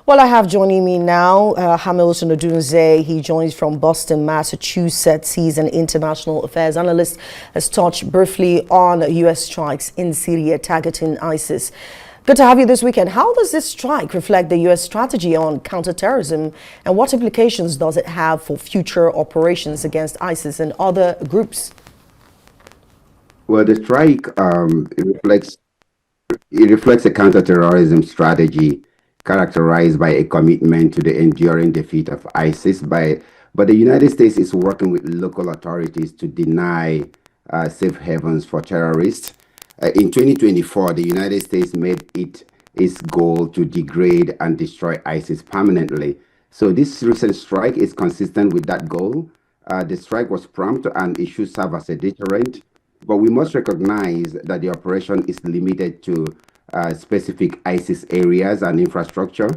Well, I have joining me now Hamilton Odunze. He joins from Boston, Massachusetts. He's an international affairs analyst. Has touched briefly on U.S. strikes in Syria targeting ISIS. Good to have you this weekend. How does this strike reflect the U.S. strategy on counterterrorism, and what implications does it have for future operations against ISIS and other groups? Well, the strike it reflects a counterterrorism strategy characterized by a commitment to the enduring defeat of ISIS. But the United States is working with local authorities to deny safe havens for terrorists. In 2024, the United States made it its goal to degrade and destroy ISIS permanently. So this recent strike is consistent with that goal. The strike was prompt and it should serve as a deterrent, but we must recognize that the operation is limited to specific ISIS areas and infrastructure.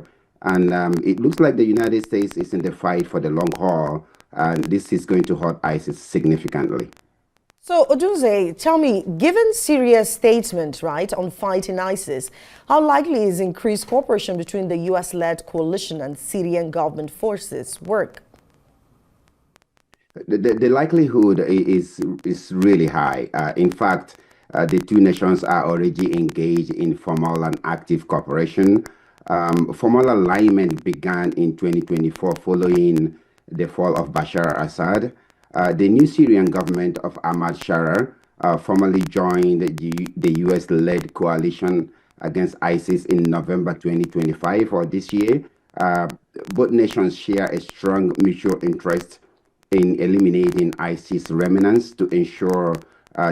And it looks like the United States is in the fight for the long haul, and this is going to hurt ISIS significantly. So, Odunze, tell me, given Syria's statement, right, on fighting ISIS, how likely is increased cooperation between the U.S.-led coalition and Syrian government forces work? The likelihood is really high. In fact, the two nations are already engaged in formal and active cooperation. Formal alignment began in 2024 following the fall of Bashar al-Assad. The new Syrian government of Ahmad Sharar formally joined the US-led coalition against ISIS in November 2025 or this year. Both nations share a strong mutual interest in eliminating ISIS remnants to ensure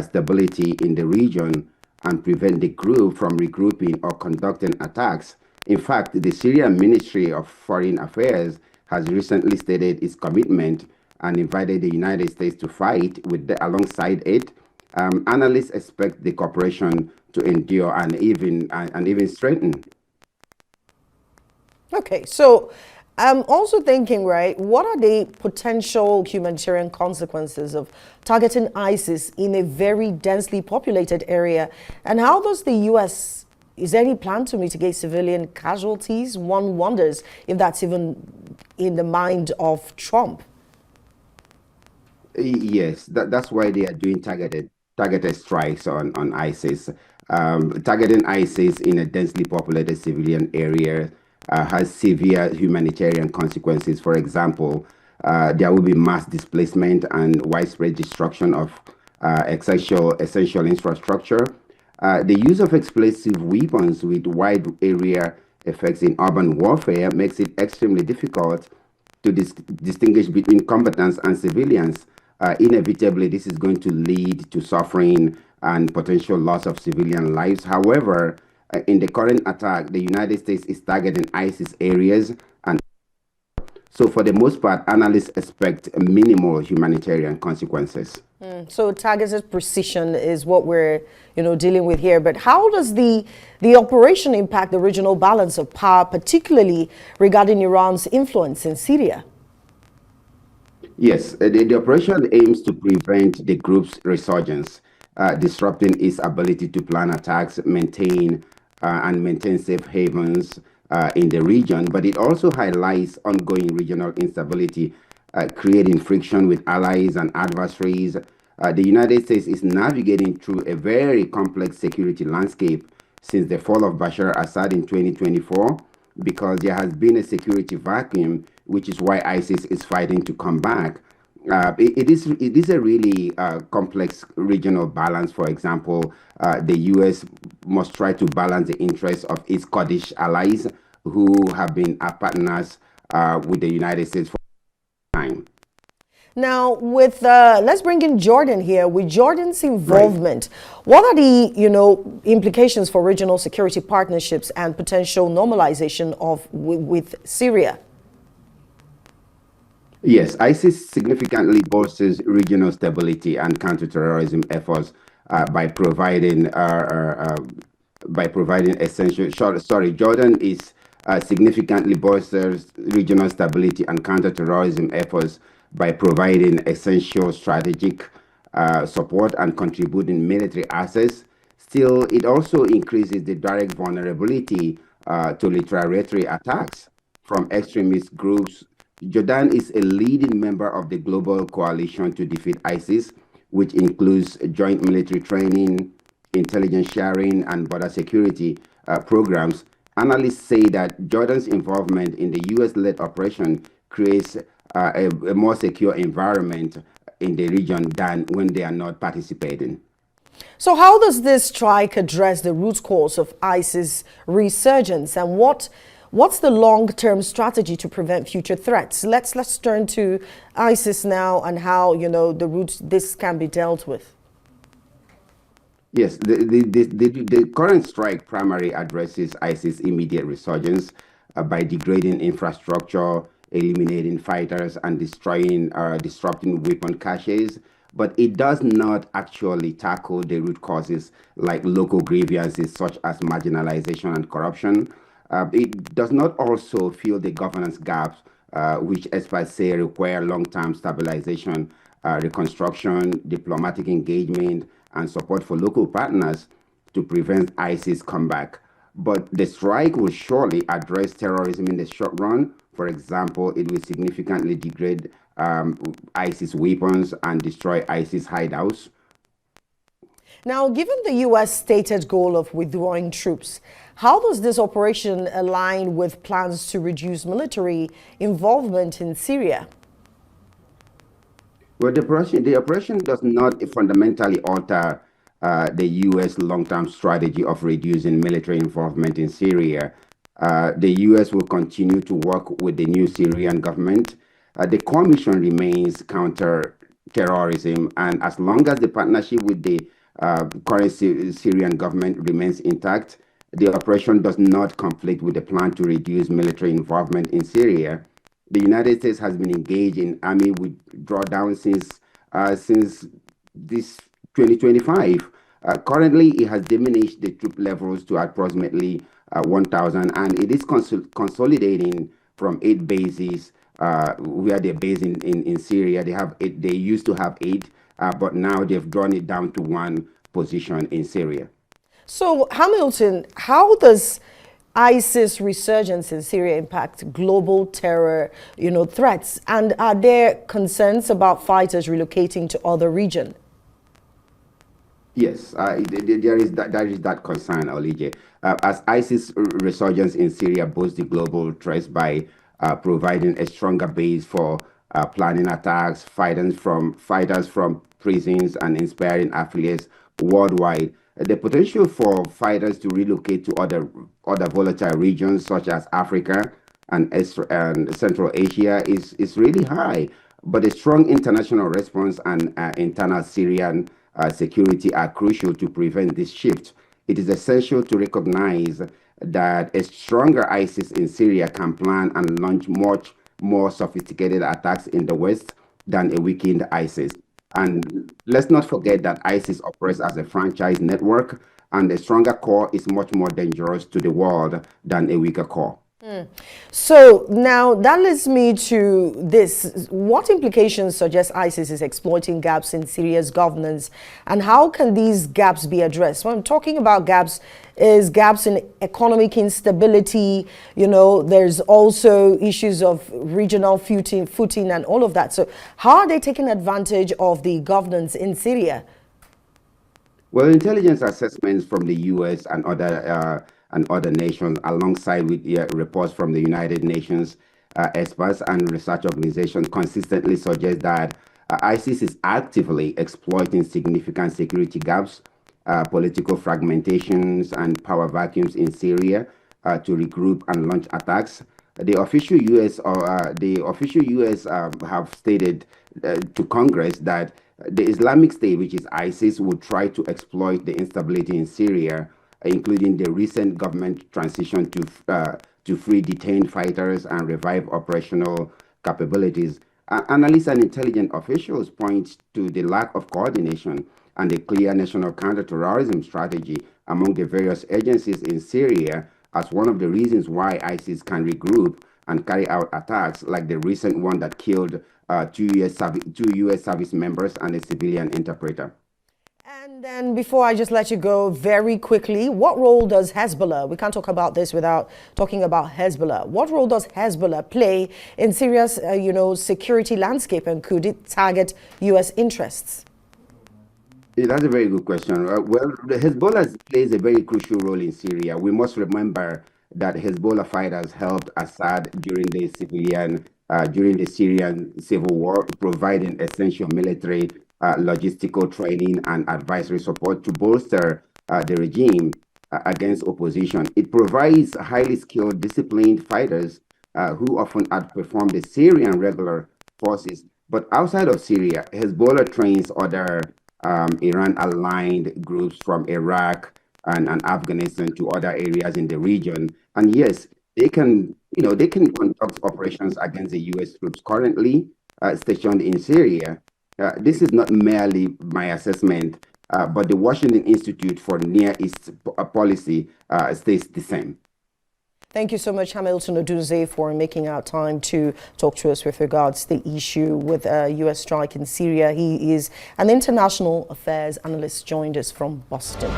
stability in the region and prevent the group from regrouping or conducting attacks. In fact, the Syrian Ministry of Foreign Affairs has recently stated its commitment and invited the United States to fight alongside it. Analysts expect the cooperation to endure and even strengthen. Okay, so I'm also thinking, right, what are the potential humanitarian consequences of targeting ISIS in a very densely populated area? And how does the U.S., is there any plan to mitigate civilian casualties? One wonders if that's even in the mind of Trump. Yes, that's why they are doing targeted strikes on ISIS. Targeting ISIS in a densely populated civilian area has severe humanitarian consequences. For example, there will be mass displacement and widespread destruction of essential infrastructure. The use of explosive weapons with wide area effects in urban warfare makes it extremely difficult to distinguish between combatants and civilians. Inevitably, this is going to lead to suffering and potential loss of civilian lives. However, in the current attack, the United States is targeting ISIS areas, and so for the most part, analysts expect minimal humanitarian consequences. So targeted precision is what we're, dealing with here. But how does the operation impact the regional balance of power, particularly regarding Iran's influence in Syria? Yes, the operation aims to prevent the group's resurgence, disrupting its ability to plan attacks, maintain safe havens in the region. But it also highlights ongoing regional instability, creating friction with allies and adversaries. The United States is navigating through a very complex security landscape since the fall of Bashar al-Assad in 2024, because there has been a security vacuum, which is why ISIS is fighting to come back. It is a really complex regional balance. For example, the U.S. must try to balance the interests of its Kurdish allies, who have been partners with the United States for time. Now, with let's bring in Jordan here. With Jordan's involvement, right, what are the implications for regional security partnerships and potential normalization with Syria? Yes, ISIS significantly bolsters regional stability and counterterrorism efforts by providing essential. Jordan is significantly bolsters regional stability and counterterrorism efforts by providing essential strategic support and contributing military assets. Still, it also increases the direct vulnerability to retaliatory attacks. from extremist groups. Jordan is a leading member of the global coalition to defeat ISIS, which includes joint military training, intelligence sharing, and border security programs. Analysts say that Jordan's involvement in the US-led operation creates a more secure environment in the region than when they are not participating. So how does this strike address the root cause of ISIS resurgence, and what's the long-term strategy to prevent future threats? Let's turn to ISIS now and how, the roots this can be dealt with. Yes, the current strike primarily addresses ISIS' immediate resurgence by degrading infrastructure, eliminating fighters, and disrupting weapon caches. But it does not actually tackle the root causes like local grievances such as marginalization and corruption. It does not also fill the governance gaps, which experts say require long-term stabilization, reconstruction, diplomatic engagement, and support for local partners to prevent ISIS comeback. But the strike will surely address terrorism in the short run. For example, it will significantly degrade ISIS weapons and destroy ISIS hideouts. Now, given the U.S. stated goal of withdrawing troops, how does this operation align with plans to reduce military involvement in Syria? Well, the operation does not fundamentally alter the U.S. long-term strategy of reducing military involvement in Syria. The U.S. will continue to work with the new Syrian government. The core mission remains counter-terrorism, and as long as the partnership with the current Syrian government remains intact, the operation does not conflict with the plan to reduce military involvement in Syria. The United States has been engaged in army withdrawal since this 2025. Currently, it has diminished the troop levels to approximately 1,000, and it is consolidating from 8 bases where they're based in Syria. They used to have 8, but now they've drawn it down to 1 position in Syria. So, Hamilton, how does ISIS resurgence in Syria impact global terror, threats? And are there concerns about fighters relocating to other regions? Yes, there is that concern, Olije. As ISIS resurgence in Syria boosts the global threats by providing a stronger base for planning attacks, fighters from prisons, and inspiring affiliates worldwide. The potential for fighters to relocate to other volatile regions such as Africa and Central Asia is really high. But a strong international response and internal Syrian security are crucial to prevent this shift. It is essential to recognize that a stronger ISIS in Syria can plan and launch much more sophisticated attacks in the West than a weakened ISIS. And let's not forget that ISIS operates as a franchise network, and a stronger core is much more dangerous to the world than a weaker core. So now that leads me to this. What implications suggest ISIS is exploiting gaps in Syria's governance, and how can these gaps be addressed? When I'm talking about gaps, is gaps in economic instability, there's also issues of regional footing and all of that. So how are they taking advantage of the governance in Syria? Well, intelligence assessments from the US and other nations, alongside with reports from the United Nations experts and research organizations, consistently suggest that ISIS is actively exploiting significant security gaps, political fragmentations, and power vacuums in Syria to regroup and launch attacks. The official US have stated to Congress that the Islamic State, which is ISIS, would try to exploit the instability in Syria, including the recent government transition to free detained fighters and revive operational capabilities. Analysts and intelligence officials point to the lack of coordination and a clear national counterterrorism strategy among the various agencies in Syria as one of the reasons why ISIS can regroup and carry out attacks like the recent one that killed two US service members and a civilian interpreter. And then before I just let you go very quickly, what role does Hezbollah, we can't talk about this without talking about Hezbollah. What role does Hezbollah play in Syria's, security landscape, and could it target U.S. interests? Yeah, that's a very good question. Well, the Hezbollah plays a very crucial role in Syria. We must remember that Hezbollah fighters helped Assad during the Syrian civil war, providing essential military, logistical training and advisory support to bolster the regime against opposition. It provides highly skilled, disciplined fighters who often outperform the Syrian regular forces. But outside of Syria, Hezbollah trains other Iran-aligned groups from Iraq and Afghanistan to other areas in the region. And yes, they can conduct operations against the U.S. troops currently stationed in Syria. This is not merely my assessment, but the Washington Institute for Near East Policy states the same. Thank you so much, Hamilton Odunze, for making our time to talk to us with regards to the issue with U.S. strike in Syria. He is an international affairs analyst, joined us from Boston.